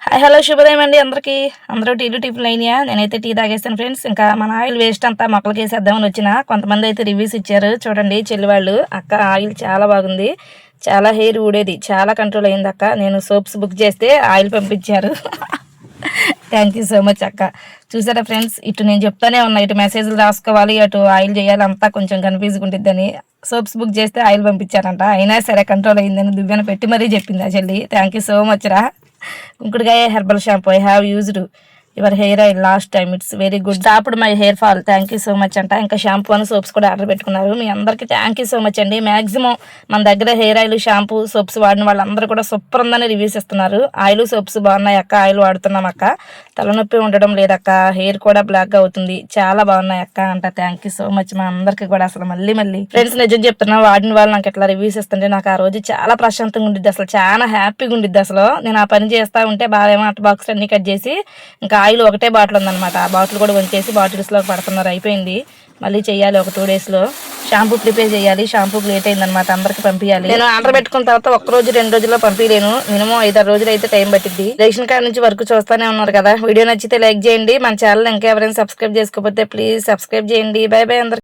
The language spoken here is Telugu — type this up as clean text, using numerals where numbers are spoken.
హాయ్ హలో శుభోదయం అండి అందరికీ. అందరూ టీలు టిఫిన్లు అయినాయా? నేనైతే టీ తాగేస్తాను ఫ్రెండ్స్. ఇంకా మన ఆయిల్ వేస్ట్ అంతా మొక్కలకి వేసేద్దామని వచ్చిన. కొంతమంది అయితే రివ్యూస్ ఇచ్చారు చూడండి. చెల్లి వాళ్ళు అక్క ఆయిల్ చాలా బాగుంది, చాలా హెయిర్ ఊడేది, చాలా కంట్రోల్ అయింది అక్క. నేను సోప్స్ బుక్ చేస్తే ఆయిల్ పంపించారు. థ్యాంక్ యూ సో మచ్ అక్క. చూసారా ఫ్రెండ్స్, ఇటు నేను చెప్తానే ఉన్నా, ఇటు మెసేజ్లు రాసుకోవాలి, అటు ఆయిల్ చేయాలి, అంతా కొంచెం కన్ఫ్యూజ్గా ఉంటుందని సోప్స్ బుక్ చేస్తే ఆయిల్ పంపించారంట. అయినా సరే కంట్రోల్ అయిందని దువ్వెన పెట్టి మరీ చెప్పింది ఆ చెల్లి. థ్యాంక్ యూ సో మచ్ రా. కుంకుడుకాయ herbal shampoo I have used your hair oil last time, it's very good, stopped my hair fall. Thank you so much అంట. ఇంకా షాంపూ అని సోప్స్ కూడా ఆర్డర్ పెట్టుకున్నారు. మీ అందరికీ థ్యాంక్ యూ సో మచ్ అండి. మ్యాక్సిమం మన దగ్గర హెయిర్ ఆయిల్ షాంపూ సోప్స్ వాడిన వాళ్ళందరూ కూడా సూపర్ ఉందని రివ్యూస్ ఇస్తున్నారు. ఆయిల్ సోప్స్ బాగున్నాయి అక్క, ఆయిల్ వాడుతున్నాం అక్క, తలనొప్పి ఉండడం లేదక్క, హెయిర్ కూడా బ్లాక్గా అవుతుంది, చాలా బాగున్నాయి అక్క అంట. Thank you so much. మా అందరికీ కూడా అసలు మళ్ళీ ఫ్రెండ్స్ నిజం చెప్తున్నా, వాడిన వాళ్ళు నాకు ఎట్లా రివ్యూస్ ఇస్తుంటే నాకు ఆ రోజు చాలా ప్రశాంతంగా ఉండిద్ది, అసలు చాలా హ్యాపీగా ఉండిద్ది. అసలు నేను ఆ పని చేస్తూ ఉంటే బాగా అట్ బాక్స్ అన్ని కట్ చేసి ఇంకా ఆయిల్ ఒకటే బాటిల్ ఉందన్నమాట, ఆ బాటిల్ కూడా వంచేసి బాటిల్స్లో పడుతున్నారు. అయిపోయింది, మళ్ళీ చేయాలి ఒక 2 daysలో. షాంపూ ప్రిపేర్ చేయాలి, షాంపూకి లేట్ అయిందనమాట, అందరికి పంపించాలి. నేను ఆర్డర్ పెట్టుకున్న తర్వాత 1 రోజు 2 రోజుల్లో పంపించలేను, మినిమం 5-6 రోజులు అయితే టైం పట్టింది. రేషన్ కార్డ్ నుంచి వర్క్ చూస్తూనే ఉన్నారు కదా. వీడియో నచ్చితే లైక్ చేయండి. మన ఛానల్ ఇంకా ఎవరైనా సబ్స్క్రైబ్ చేసుకోకపోతే ప్లీజ్ సబ్స్క్రైబ్ చేయండి. బై బై అందరికి.